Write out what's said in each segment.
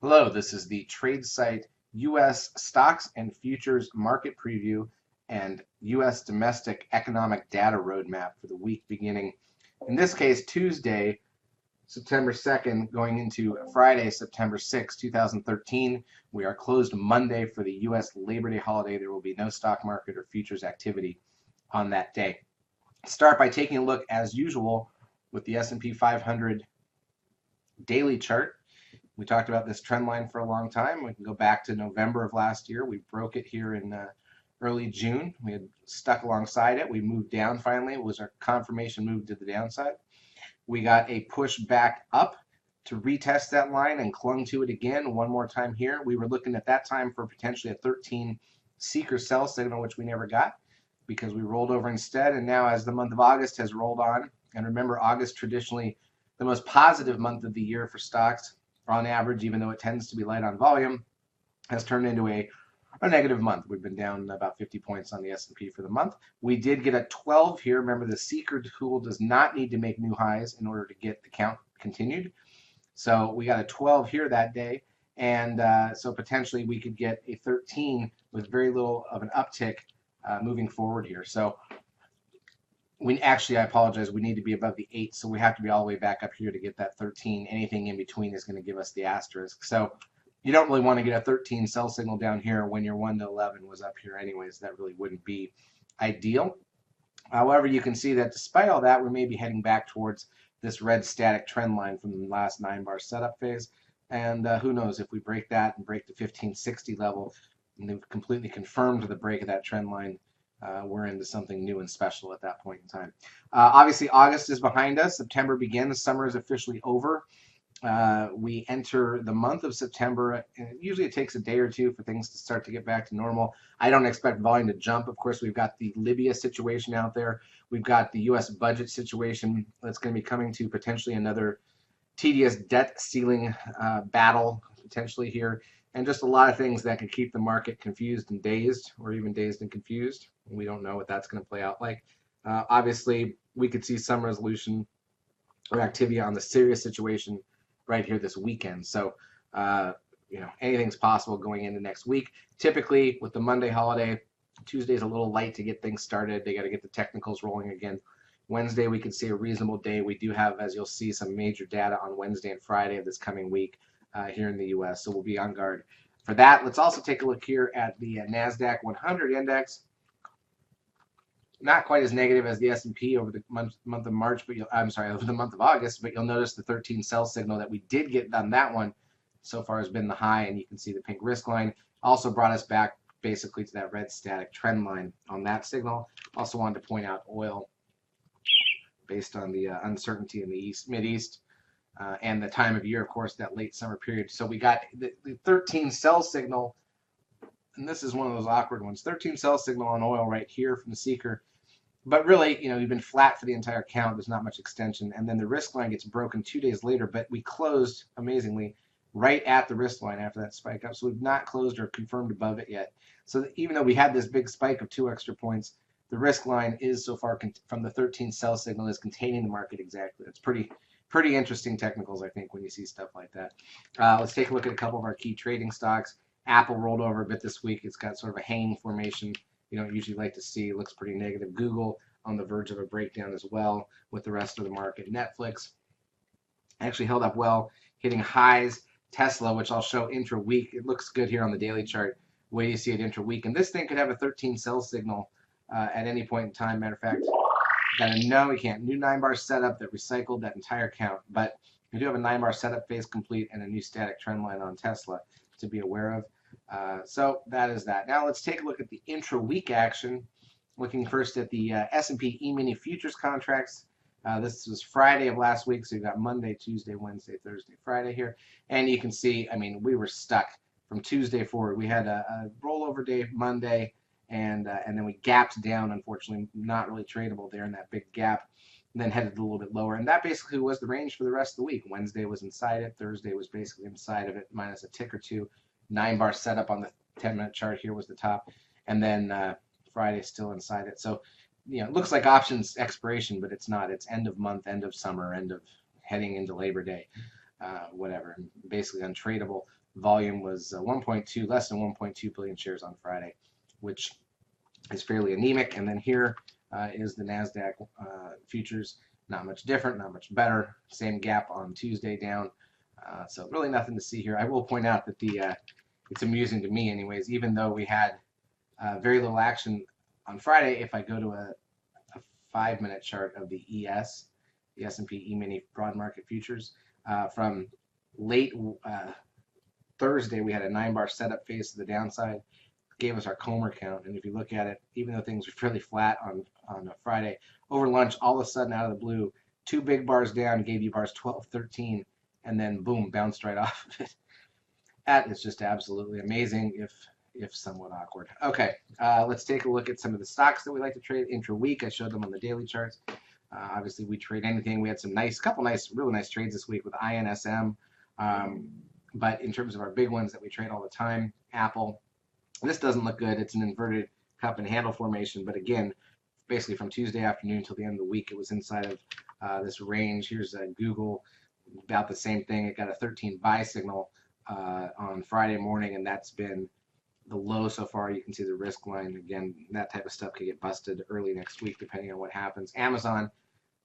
Hello, this is the TradeSight U.S. Stocks and Futures Market Preview and U.S. Domestic Economic Data Roadmap for the week beginning, in this case, Tuesday, September 2nd, going into Friday, September 6th, 2013. We are closed Monday for the U.S. Labor Day holiday. There will be no stock market or futures activity on that day. Start by taking a look, as usual, with the S&P 500 daily chart. We talked about this trend line for a long time. We can go back to November of last year. We broke it here in early June. We had stuck alongside it. We moved down finally. It was our confirmation move to the downside. We got a push back up to retest that line and clung to it again one more time here. We were looking at that time for potentially a 13 seeker sell signal, which we never got because we rolled over instead. And now as the month of August has rolled on, and remember August traditionally the most positive month of the year for stocks, on average, even though it tends to be light on volume, has turned into a negative month. We've been down about 50 points on the S&P for the month. We did get a 12 here. Remember, the seeker tool does not need to make new highs in order to get the count continued. So we got a 12 here that day, and so potentially we could get a 13 with very little of an uptick moving forward here. So I apologize, we need to be above the 8, so we have to be all the way back up here to get that 13. Anything in between is going to give us the asterisk. So you don't really want to get a 13 sell signal down here when your 1 to 11 was up here anyways. That really wouldn't be ideal. However, you can see that despite all that, we may be heading back towards this red static trend line from the last 9-bar setup phase. And who knows, if we break that and break the 1560 level, and they've completely confirmed the break of that trend line, we're into something new and special at that point in time. Obviously, August is behind us. September begins. Summer is officially over. We enter the month of September. Usually it takes a day or two for things to start to get back to normal. I don't expect volume to jump. Of course, we've got the Libya situation out there. We've got the U.S. budget situation that's going to be coming to potentially another tedious debt ceiling battle potentially here. And just a lot of things that can keep the market confused and dazed, or even dazed and confused. We don't know what that's going to play out like. Obviously, we could see some resolution or activity on the Syria situation right here this weekend. So, anything's possible going into next week. Typically, with the Monday holiday, Tuesday's a little light to get things started. They got to get the technicals rolling again. Wednesday, we could see a reasonable day. We do have, as you'll see, some major data on Wednesday and Friday of this coming week here in the U.S., so we'll be on guard for that. Let's also take a look here at the Nasdaq-100 Index. Not quite as negative as the S&P over the month of March, but over the month of August, but you'll notice the 13 sell signal that we did get on that one so far has been the high, and you can see the pink risk line also brought us back basically to that red static trend line on that signal. Also wanted to point out oil based on the uncertainty in the Mideast. And the time of year, of course, that late summer period. So we got the 13 sell signal, and this is one of those awkward ones. 13 sell signal on oil right here from the seeker. But really, we've been flat for the entire count. There's not much extension. And then the risk line gets broken 2 days later, but we closed, amazingly, right at the risk line after that spike up. So we've not closed or confirmed above it yet. So even though we had this big spike of 2 extra points, the risk line is so far from the 13 sell signal is containing the market exactly. It's pretty interesting technicals, I think, when you see stuff like that. Let's take a look at a couple of our key trading stocks. Apple rolled over a bit this week. It's got sort of a hanging formation you don't usually like to see. It looks pretty negative. Google on the verge of a breakdown as well with the rest of the market. Netflix actually held up well, hitting highs. Tesla, which I'll show intra-week, it looks good here on the daily chart. Wait till you see it intra-week. And this thing could have a 13 sell signal at any point in time. Matter of fact, gotta know you can't. New 9-bar setup that recycled that entire count, but we do have a 9-bar setup phase complete and a new static trend line on Tesla to be aware of. So that is that. Now let's take a look at the intra-week action. Looking first at the S&P E-mini futures contracts. This was Friday of last week, so you got Monday, Tuesday, Wednesday, Thursday, Friday here, and you can see, we were stuck from Tuesday forward. We had a rollover day Monday. And then we gapped down, unfortunately, not really tradable there in that big gap, and then headed a little bit lower. And that basically was the range for the rest of the week. Wednesday was inside it. Thursday was basically inside of it, minus a tick or two. 9-bar setup on the 10-minute chart here was the top. And then Friday still inside it. So, it looks like options expiration, but it's not. It's end of month, end of summer, end of heading into Labor Day, whatever. Basically untradeable. volume was 1.2, less than 1.2 billion shares on Friday, which is fairly anemic. And then here is the Nasdaq futures. Not much different, not much better. Same gap on Tuesday down. So really nothing to see here. I will point out that it's amusing to me anyways, even though we had very little action on Friday. If I go to a 5-minute chart of the ES, the S&P E-mini broad market futures, from late Thursday, we had a 9-bar setup phase to the downside, gave us our Comer count. And if you look at it, even though things were fairly flat on a Friday, over lunch, all of a sudden out of the blue, 2 big bars down gave you bars 12, 13, and then boom, bounced right off of it. That is just absolutely amazing, if somewhat awkward. Okay, let's take a look at some of the stocks that we like to trade intra-week. I showed them on the daily charts. Obviously, we trade anything. We had some really nice trades this week with INSM. But in terms of our big ones that we trade all the time, Apple, this doesn't look good. It's an inverted cup and handle formation. But again, basically from Tuesday afternoon until the end of the week, it was inside of this range. Here's Google, about the same thing. It got a 13 buy signal on Friday morning, and that's been the low so far. You can see the risk line. Again, that type of stuff could get busted early next week depending on what happens. Amazon,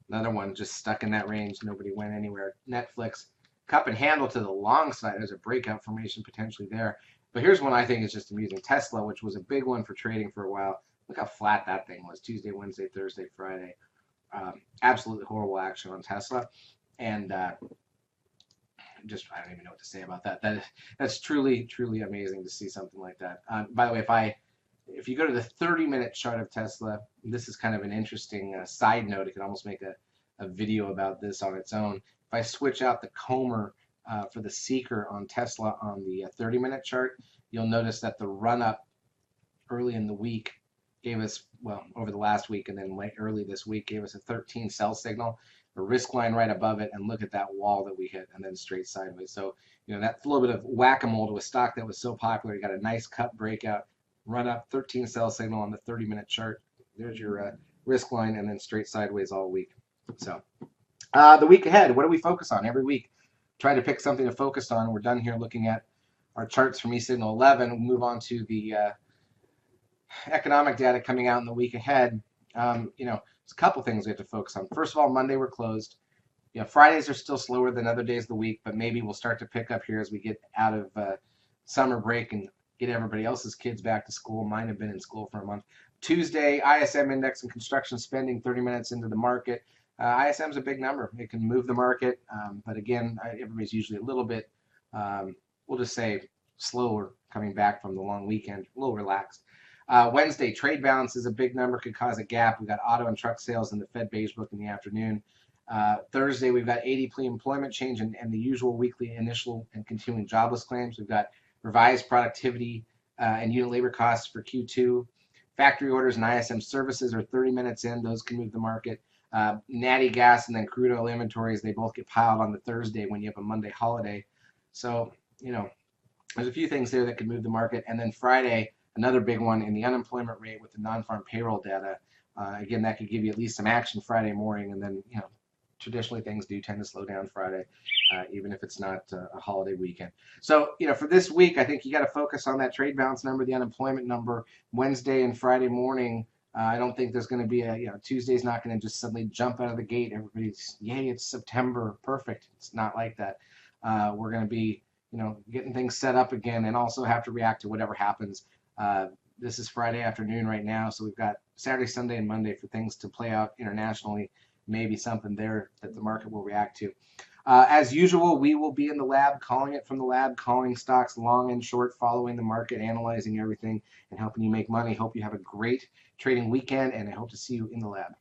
another one just stuck in that range. Nobody went anywhere. Netflix, cup and handle to the long side. There's a breakout formation potentially there. But here's one I think is just amusing. Tesla, which was a big one for trading for a while. Look how flat that thing was. Tuesday, Wednesday, Thursday, Friday. Absolutely horrible action on Tesla. And I don't even know what to say about that. That's truly amazing to see something like that. By the way, if you go to the 30-minute chart of Tesla, this is kind of an interesting side note. It could almost make a video about this on its own. If I switch out the Comer for the Seeker on Tesla on the 30-minute chart, you'll notice that the run-up early in the week gave us, well, over the last week and then late early this week, gave us a 13 sell signal, a risk line right above it, and look at that wall that we hit, and then straight sideways. So, that's a little bit of whack-a-mole to a stock that was so popular. You got a nice cut breakout, run up, 13 sell signal on the 30-minute chart. There's your risk line, and then straight sideways all week. So, the week ahead, what do we focus on every week? Try to pick something to focus on. We're done here looking at our charts from E-signal 11. We'll move on to the economic data coming out in the week ahead. There's a couple things we have to focus on. First of all, Monday we're closed. Fridays are still slower than other days of the week, but maybe we'll start to pick up here as we get out of summer break and get everybody else's kids back to school. Mine have been in school for a month. Tuesday, ISM index and construction spending 30 minutes into the market. ISM is a big number. It can move the market, but again, everybody's usually a little bit, we'll just say, slower coming back from the long weekend, a little relaxed. Wednesday, trade balance is a big number, could cause a gap. We've got auto and truck sales in the Fed beige book in the afternoon. Thursday, we've got ADP employment change and the usual weekly initial and continuing jobless claims. We've got revised productivity and unit labor costs for Q2. Factory orders and ISM services are 30 minutes in. Those can move the market. Natty gas and then crude oil inventories, they both get piled on the Thursday when you have a Monday holiday. So, there's a few things there that could move the market. And then Friday, another big one in the unemployment rate with the non-farm payroll data. Again, that could give you at least some action Friday morning. And then, traditionally things do tend to slow down Friday, even if it's not a holiday weekend. So, for this week, I think you got to focus on that trade balance number, the unemployment number, Wednesday and Friday morning. I don't think there's going to be Tuesday's not going to just suddenly jump out of the gate. Everybody's, yay, it's September, perfect. It's not like that. We're going to be, getting things set up again and also have to react to whatever happens. This is Friday afternoon right now, so we've got Saturday, Sunday, and Monday for things to play out internationally. Maybe something there that the market will react to. As usual, we will be in the lab, calling it from the lab, calling stocks long and short, following the market, analyzing everything, and helping you make money. Hope you have a great trading weekend, and I hope to see you in the lab.